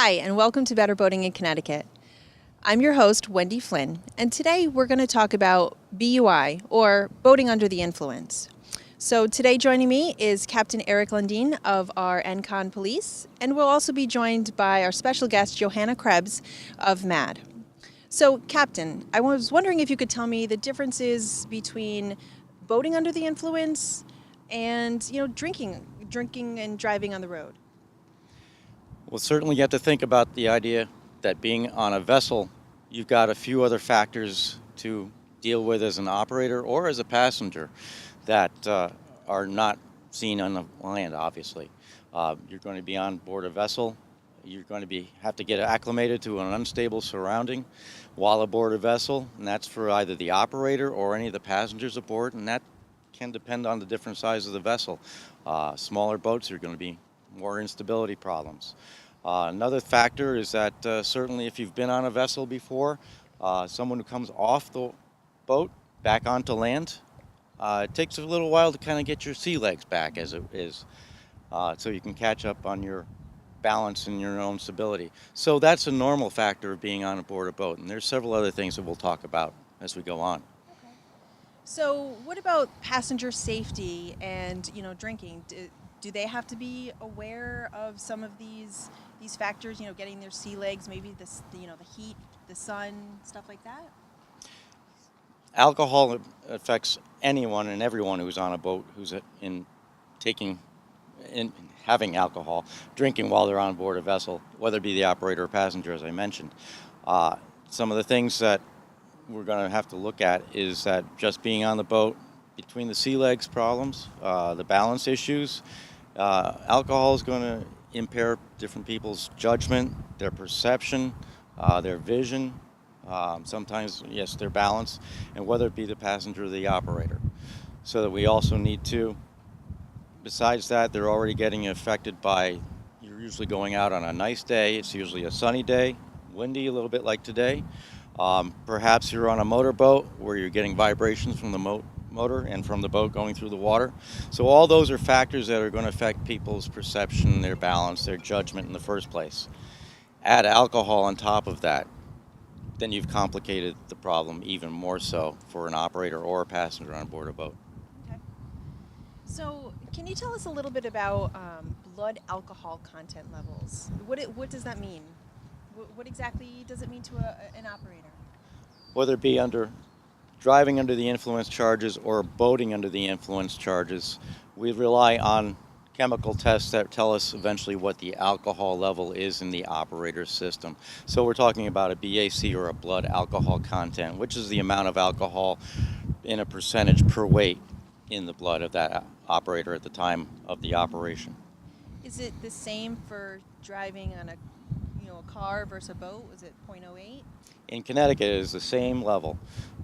Hi, and welcome to Better Boating in Connecticut. I'm your host, Wendy Flynn, and today we're going to talk about BUI, or boating under the influence. So today joining me is Captain Eric Lundin of our NCON Police, and we'll also be joined by our special guest, Johanna Krebs of MAD. So, Captain, I was wondering if you could tell me the differences between boating under the influence and, drinking and driving on the road. Well, certainly you have to think about the idea that being on a vessel, you've got a few other factors to deal with as an operator or as a passenger that are not seen on the land, obviously. You're going to be on board a vessel. You're going to have to get acclimated to an unstable surrounding while aboard a vessel, and that's for either the operator or any of the passengers aboard, and that can depend on the different size of the vessel. Smaller boats are going to be more instability problems. Another factor is that certainly if you've been on a vessel before, someone who comes off the boat back onto land, it takes a little while to kind of get your sea legs back as it is, so you can catch up on your balance and your own stability. So that's a normal factor of being on board a boat, and there's several other things that we'll talk about as we go on. Okay. So, what about passenger safety and drinking? Do they have to be aware of some of these factors? Getting their sea legs, maybe the heat, the sun, stuff like that. Alcohol affects anyone and everyone who's on a boat who's having alcohol, drinking while they're on board a vessel, whether it be the operator or passenger, as I mentioned. Some of the things that we're going to have to look at is that just being on the boat, between the sea legs problems, the balance issues, alcohol is going to impair different people's judgment, their perception, their vision, sometimes, yes, their balance, and whether it be the passenger or the operator. So that we also need to, besides that, they're already getting affected by, you're usually going out on a nice day, it's usually a sunny day, windy, a little bit like today. Perhaps you're on a motorboat where you're getting vibrations from the motor and from the boat going through the water. So all those are factors that are going to affect people's perception, their balance, their judgment in the first place. Add alcohol on top of that, then you've complicated the problem even more so for an operator or a passenger on board a boat. Okay. So, can you tell us a little bit about blood alcohol content levels? What does that mean? What exactly does it mean to an operator? Whether it be driving under the influence charges or boating under the influence charges, we rely on chemical tests that tell us eventually what the alcohol level is in the operator's system. So we're talking about a BAC, or a blood alcohol content, which is the amount of alcohol in a percentage per weight in the blood of that operator at the time of the operation. Is it the same for driving on a car versus a boat? Is it 0.08? In Connecticut, it is the same level.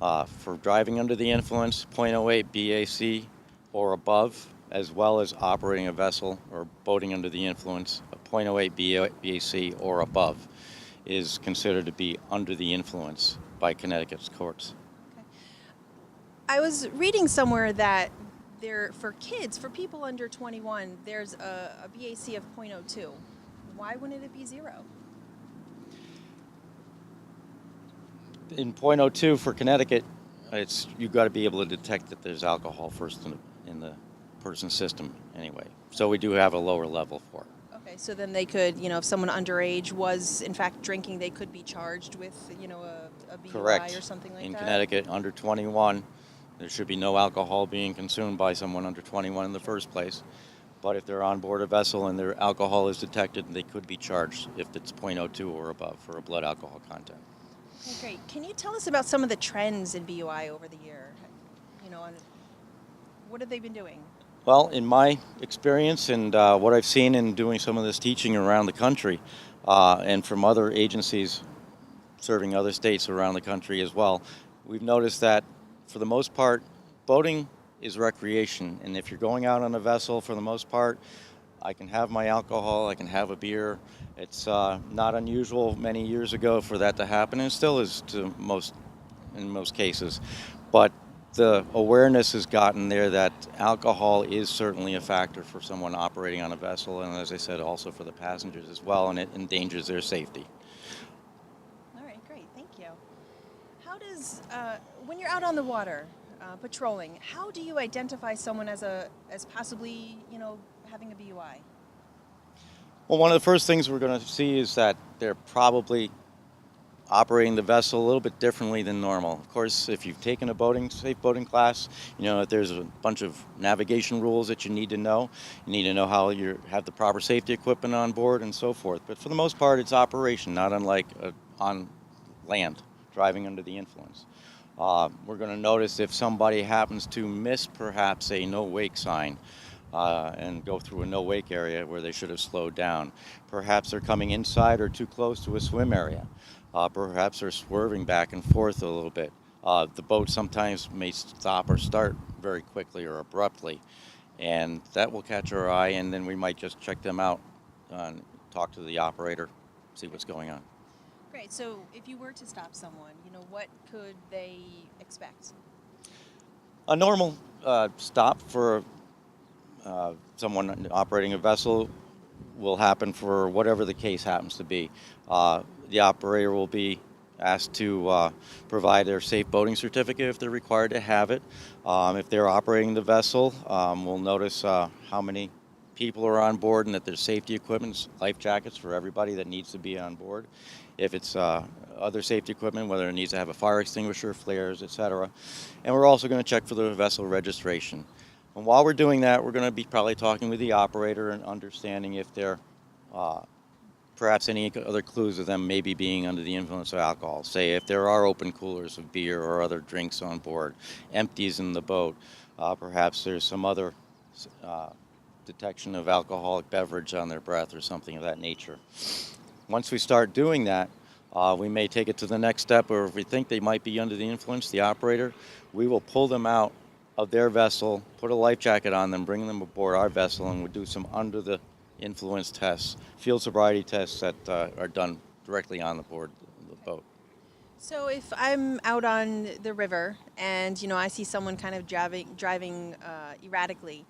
For driving under the influence, 0.08 BAC or above, as well as operating a vessel or boating under the influence, a 0.08 BAC or above is considered to be under the influence by Connecticut's courts. Okay. I was reading somewhere that for kids, for people under 21, there's a BAC of 0.02. Why wouldn't it be 0? In 0.02 for Connecticut, you've got to be able to detect that there's alcohol first in the person's system anyway. So we do have a lower level for it. Okay, so then they could, if someone underage was in fact drinking, they could be charged with, a BUI Correct. Or something like in that? In Connecticut, under 21, there should be no alcohol being consumed by someone under 21 in the first place. But if they're on board a vessel and their alcohol is detected, they could be charged if it's 0.02 or above for a blood alcohol content. Okay, great. Can you tell us about some of the trends in BUI over the year? What have they been doing? Well, in my experience and what I've seen in doing some of this teaching around the country, and from other agencies serving other states around the country as well, we've noticed that for the most part, boating is recreation. And if you're going out on a vessel, for the most part, I can have my alcohol, I can have a beer. It's not unusual many years ago for that to happen, and it still is in most cases. But the awareness has gotten there that alcohol is certainly a factor for someone operating on a vessel, and as I said, also for the passengers as well, and it endangers their safety. All right, great, thank you. How does, when you're out on the water patrolling, how do you identify someone as possibly, having a BUI? Well, one of the first things we're going to see is that they're probably operating the vessel a little bit differently than normal. Of course, if you've taken a safe boating class, you know that there's a bunch of navigation rules that you need to know. You need to know how you have the proper safety equipment on board and so forth. But for the most part, it's operation, not unlike on land, driving under the influence. We're going to notice if somebody happens to miss perhaps a no wake sign and go through a no wake area where they should have slowed down. Perhaps they're coming inside or too close to a swim area. Perhaps they're swerving back and forth a little bit. The boat sometimes may stop or start very quickly or abruptly, and that will catch our eye, and then we might just check them out and talk to the operator, see what's going on. Great, so if you were to stop someone, what could they expect? A normal stop for someone operating a vessel will happen for whatever the case happens to be. The operator will be asked to provide their safe boating certificate if they're required to have it. If they're operating the vessel, we'll notice how many people are on board and that there's safety equipment, life jackets for everybody that needs to be on board. If it's other safety equipment, whether it needs to have a fire extinguisher, flares, etc. And we're also going to check for the vessel registration. And while we're doing that, we're going to be probably talking with the operator and understanding if there perhaps any other clues of them maybe being under the influence of alcohol. Say if there are open coolers of beer or other drinks on board, empties in the boat, perhaps there's some other detection of alcoholic beverage on their breath or something of that nature. Once we start doing that, we may take it to the next step, or if we think they might be under the influence, the operator, we will pull them out of their vessel, put a life jacket on them, bring them aboard our vessel, and we'll do some under the influence tests, field sobriety tests that are done directly on the board of the boat. So if I'm out on the river and I see someone kind of driving erratically,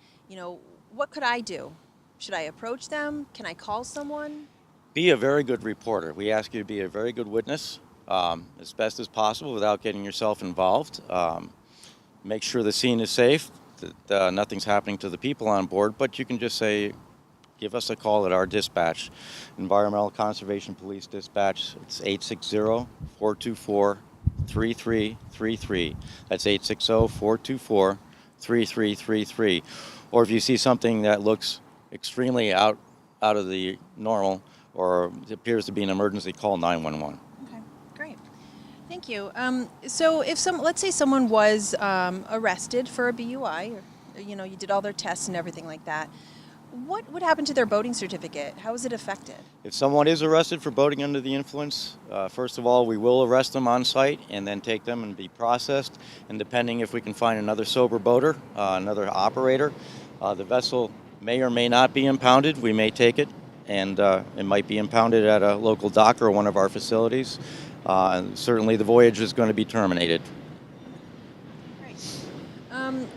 what could I do? Should I approach them? Can I call someone? Be a very good reporter. We ask you to be a very good witness as best as possible without getting yourself involved. Make sure the scene is safe, that nothing's happening to the people on board, but you can just say, give us a call at our dispatch, Environmental Conservation Police Dispatch. It's 860-424-3333. That's 860-424-3333. Or if you see something that looks extremely out of the normal or appears to be an emergency, call 911. Okay, great. Thank you. So if let's say someone was arrested for a BUI, or you did all their tests and everything like that, what would happen to their boating certificate? How is it affected? If someone is arrested for boating under the influence, first of all, we will arrest them on site and then take them and be processed. And depending if we can find another sober boater, another operator, the vessel may or may not be impounded. We may take it, and it might be impounded at a local dock or one of our facilities. And certainly the voyage is going to be terminated.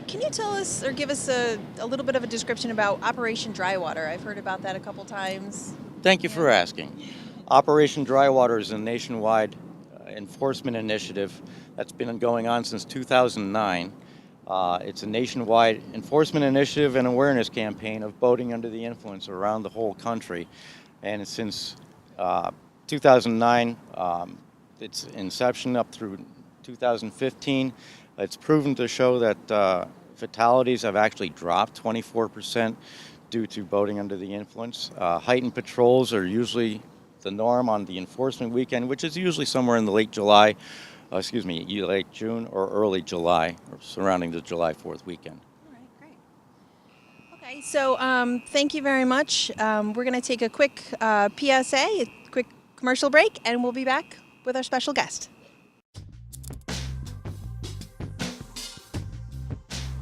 Can you tell us or give us a little bit of a description about Operation Drywater? I've heard about that a couple times. Thank you for asking. Operation Drywater is a nationwide enforcement initiative that's been going on since 2009. It's a nationwide enforcement initiative and awareness campaign of boating under the influence around the whole country. And since 2009, its inception up through 2015, it's proven to show that fatalities have actually dropped 24% due to boating under the influence. Heightened patrols are usually the norm on the enforcement weekend, which is usually somewhere in the late June or early July, or surrounding the July 4th weekend. All right, great. Okay, so thank you very much. We're going to take a quick PSA, a quick commercial break, and we'll be back with our special guest.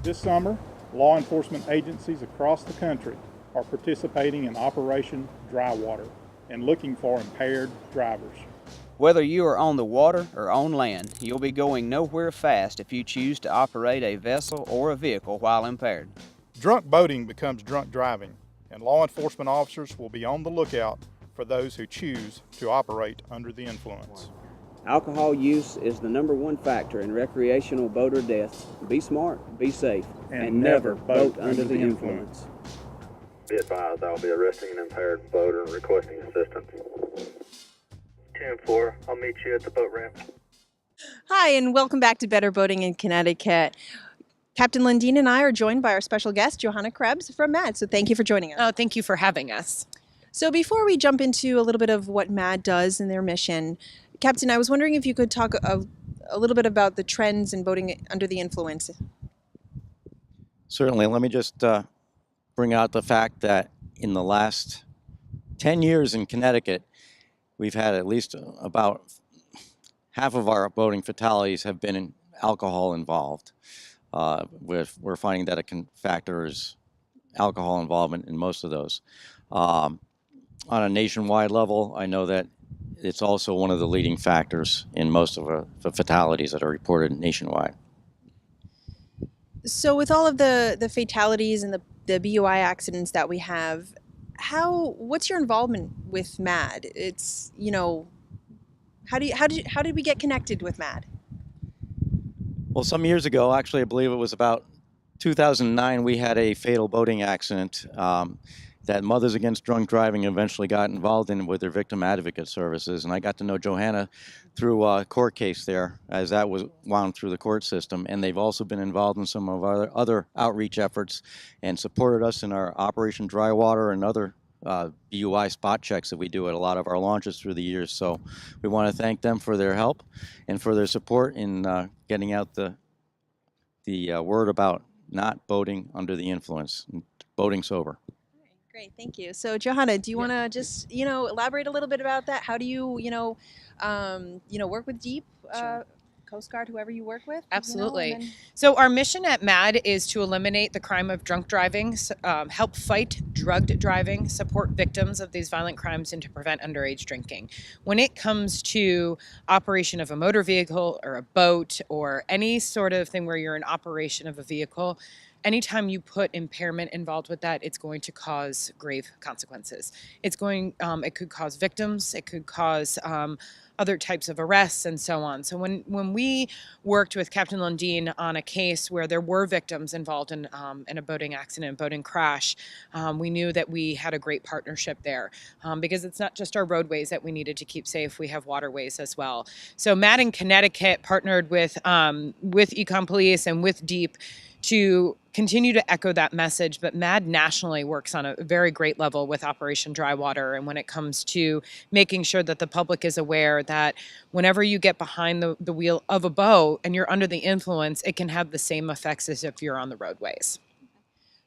This summer, law enforcement agencies across the country are participating in Operation Drywater and looking for impaired drivers. Whether you are on the water or on land, you'll be going nowhere fast if you choose to operate a vessel or a vehicle while impaired. Drunk boating becomes drunk driving, and law enforcement officers will be on the lookout for those who choose to operate under the influence. Alcohol use is the #1 factor in recreational boater deaths. Be smart, be safe, And never boat under the influence. Be advised, I'll be arresting an impaired boater and requesting assistance. 10-4, I'll meet you at the boat ramp. Hi, and welcome back to Better Boating in Connecticut. Captain Lundeen and I are joined by our special guest, Johanna Krebs from MAD. So thank you for joining us. Oh, thank you for having us. So before we jump into a little bit of what MAD does and their mission, Captain, I was wondering if you could talk a little bit about the trends in boating under the influence. Certainly. Let me just bring out the fact that in the last 10 years in Connecticut, we've had at least about half of our boating fatalities have been in alcohol involved. We're finding that a factor is alcohol involvement in most of those. On a nationwide level, I know that it's also one of the leading factors in most of the fatalities that are reported nationwide. So with all of the fatalities and the BUI accidents that we have, what's your involvement with MAD? It's, how did we get connected with MAD? Well, some years ago, actually, I believe it was about 2009, we had a fatal boating accident that Mothers Against Drunk Driving eventually got involved in with their victim advocate services. And I got to know Johanna through a court case there, as that was wound through the court system. And they've also been involved in some of our other outreach efforts and supported us in our Operation Dry Water and other BUI spot checks that we do at a lot of our launches through the years. So we want to thank them for their help and for their support in getting out the word about not boating under the influence, boating sober. Great, thank you. So Johanna, do you want to just, elaborate a little bit about that? How do you, work with DEEP, Sure. Coast Guard, whoever you work with? Absolutely. So our mission at MAD is to eliminate the crime of drunk driving, help fight drugged driving, support victims of these violent crimes, and to prevent underage drinking. When it comes to operation of a motor vehicle or a boat or any sort of thing where you're in operation of a vehicle, anytime you put impairment involved with that, it's going to cause grave consequences. It could cause victims, it could cause other types of arrests and so on. So when we worked with Captain Lundeen on a case where there were victims involved in a boating accident, boating crash, we knew that we had a great partnership there because it's not just our roadways that we needed to keep safe, we have waterways as well. So MAD in Connecticut partnered with Econ Police and with DEEP to continue to echo that message, but MAD nationally works on a very great level with Operation Dry Water, and when it comes to making sure that the public is aware that whenever you get behind the wheel of a boat and you're under the influence, it can have the same effects as if you're on the roadways.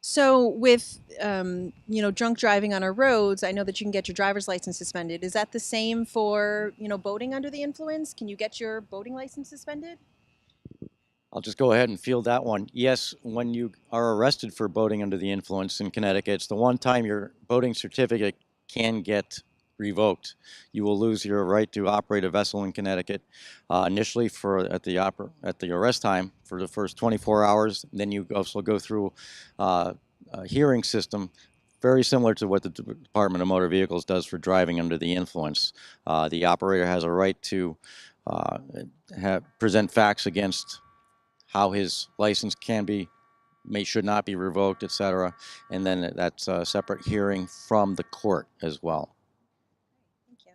So with, drunk driving on our roads, I know that you can get your driver's license suspended. Is that the same for, boating under the influence? Can you get your boating license suspended? I'll just go ahead and field that one. Yes, when you are arrested for boating under the influence in Connecticut, it's the one time your boating certificate can get revoked. You will lose your right to operate a vessel in Connecticut initially at the arrest time for the first 24 hours. Then you also go through a hearing system very similar to what the Department of Motor Vehicles does for driving under the influence. The operator has a right to present facts against how his license should not be revoked, etc. And then that's a separate hearing from the court as well. Thank you.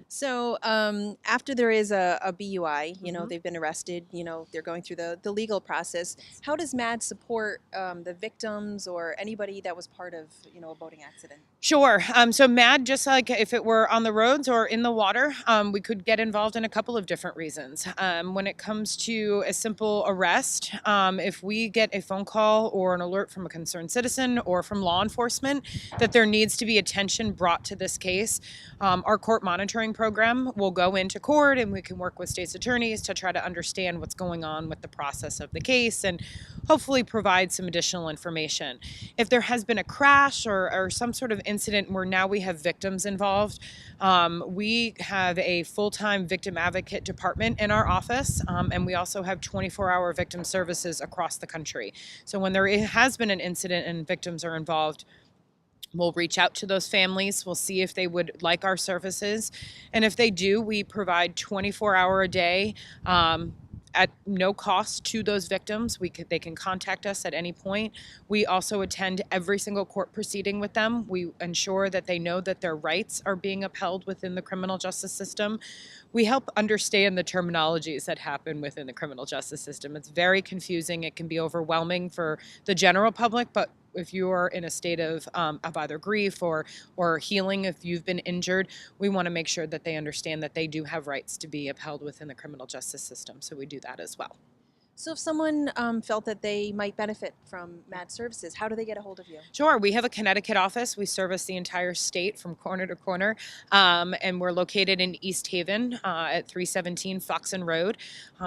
So after there is a BUI, they've been arrested, they're going through the legal process. How does MAD support the victims or anybody that was part of, a boating accident? Sure. So MAD, just like if it were on the roads or in the water, we could get involved in a couple of different reasons. When it comes to a simple arrest, if we get a phone call or an alert from a concerned citizen or from law enforcement that there needs to be attention brought to this case, our court monitoring program, we'll go into court and we can work with state's attorneys to try to understand what's going on with the process of the case and hopefully provide some additional information. If there has been a crash or some sort of incident where now we have victims involved, we have a full-time victim advocate department in our office, and we also have 24-hour victim services across the country. So when there has been an incident and victims are involved, we'll reach out to those families. We'll see if they would like our services. And if they do, we provide 24-hour a day at no cost to those victims. They can contact us at any point. We also attend every single court proceeding with them. We ensure that they know that their rights are being upheld within the criminal justice system. We help understand the terminologies that happen within the criminal justice system. It's very confusing. It can be overwhelming for the general public, but if you are in a state of either grief or healing, if you've been injured, we want to make sure that they understand that they do have rights to be upheld within the criminal justice system. So we do that as well. So if someone felt that they might benefit from MAD services, how do they get a hold of you? Sure. We have a Connecticut office. We service the entire state from corner to corner, and we're located in East Haven at 317 Foxen Road.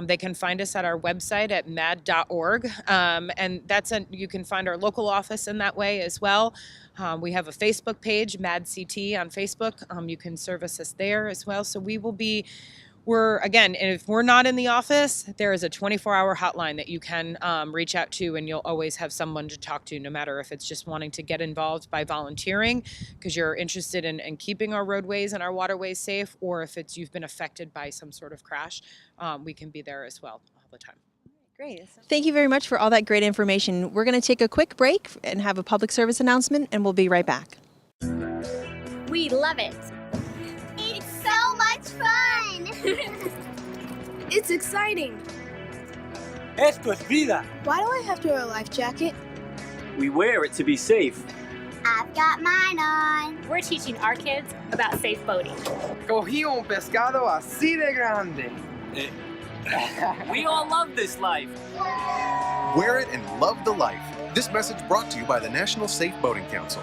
They can find us at our website at mad.org, and you can find our local office in that way as well. We have a Facebook page, MAD-CT on Facebook. You can service us there as well. So if we're not in the office, there is a 24-hour hotline that you can reach out to, and you'll always have someone to talk to, no matter if it's just wanting to get involved by volunteering because you're interested in keeping our roadways and our waterways safe, or if you've been affected by some sort of crash, we can be there as well all the time. Great. Thank you very much for all that great information. We're going to take a quick break and have a public service announcement, and we'll be right back. We love it. It's so much fun. It's exciting. Esto es vida. Why do I have to wear a life jacket? We wear it to be safe. I've got mine on. We're teaching our kids about safe boating. Cogí un pescado así de grande. We all love this life. Wear it and love the life. This message brought to you by the National Safe Boating Council.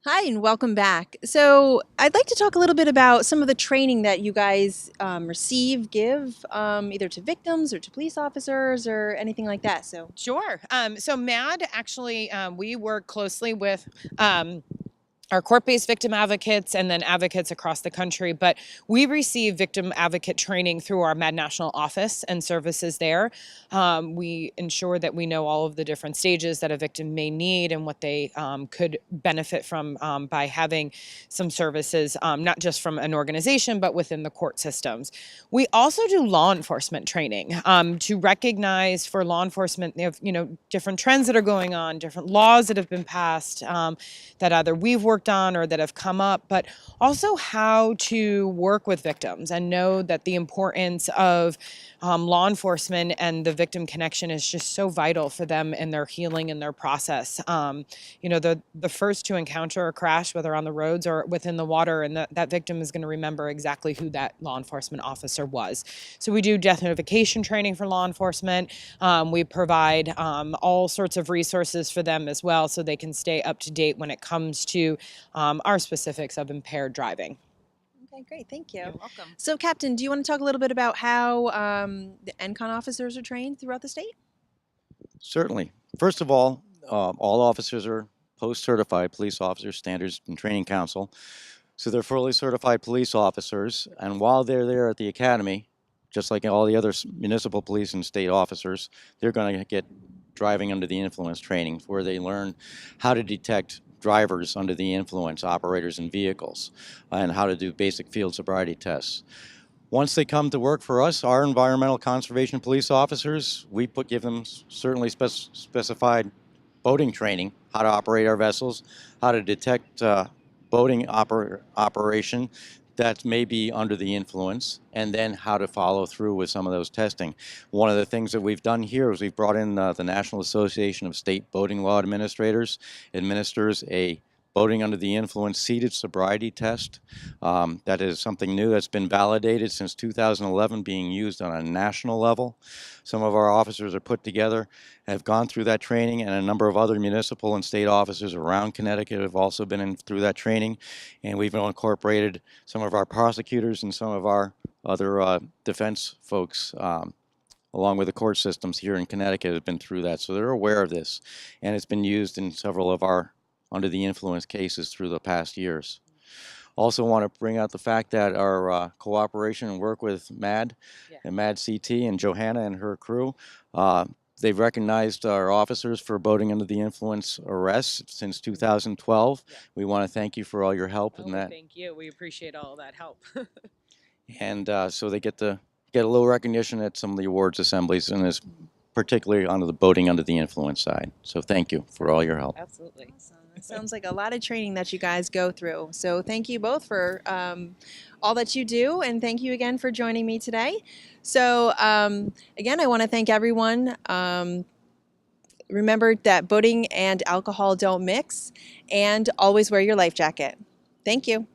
Hi, and welcome back. So I'd like to talk a little bit about some of the training that you guys give, either to victims or to police officers or anything like that. So Sure. So MAD, actually, we work closely with our court-based victim advocates and then advocates across the country, but we receive victim advocate training through our MAD National office and services there. We ensure that we know all of the different stages that a victim may need and what they could benefit from by having some services, not just from an organization, but within the court systems. We also do law enforcement training to recognize for law enforcement, different trends that are going on, different laws that have been passed that either we've worked on or that have come up, but also how to work with victims and know that the importance of law enforcement and the victim connection is just so vital for them in their healing and their process. The first to encounter a crash, whether on the roads or within the water, and that victim is going to remember exactly who that law enforcement officer was. So we do death notification training for law enforcement. We provide all sorts of resources for them as well, so they can stay up to date when it comes to our specifics of impaired driving. Okay, great. Thank you. You're welcome. So, Captain, do you want to talk a little bit about how the NCON officers are trained throughout the state? Certainly. First of all officers are post-certified police officers, Standards and Training Council. So they're fully certified police officers, and while they're there at the academy, just like all the other municipal police and state officers, they're going to get driving under the influence training, where they learn how to detect drivers under the influence, operators in vehicles, and how to do basic field sobriety tests. Once they come to work for us, our environmental conservation police officers, we give them certainly specified boating training, how to operate our vessels, how to detect boating operation that may be under the influence, and then how to follow through with some of those testing. One of the things that we've done here is we've brought in the National Association of State Boating Law Administrators, administers a boating under the influence seated sobriety test. That is something new that's been validated since 2011, being used on a national level. Some of our officers are put together, have gone through that training, and a number of other municipal and state officers around Connecticut have also been through that training. And we've incorporated some of our prosecutors and some of our other defense folks, along with the court systems here in Connecticut, have been through that. So they're aware of this, and it's been used in several of our under the influence cases through the past years. Also want to bring out the fact that our cooperation and work with MAD and MAD CT and Johanna and her crew, they've recognized our officers for boating under the influence arrests since 2012. We want to thank you for all your help in that. Thank you. We appreciate all that help. And so they get a little recognition at some of the awards assemblies, and is particularly on the boating under the influence side. So thank you for all your help. Absolutely. Awesome. It sounds like a lot of training that you guys go through. So thank you both for all that you do, and thank you again for joining me today. So again, I want to thank everyone. Remember that boating and alcohol don't mix, and always wear your life jacket. Thank you.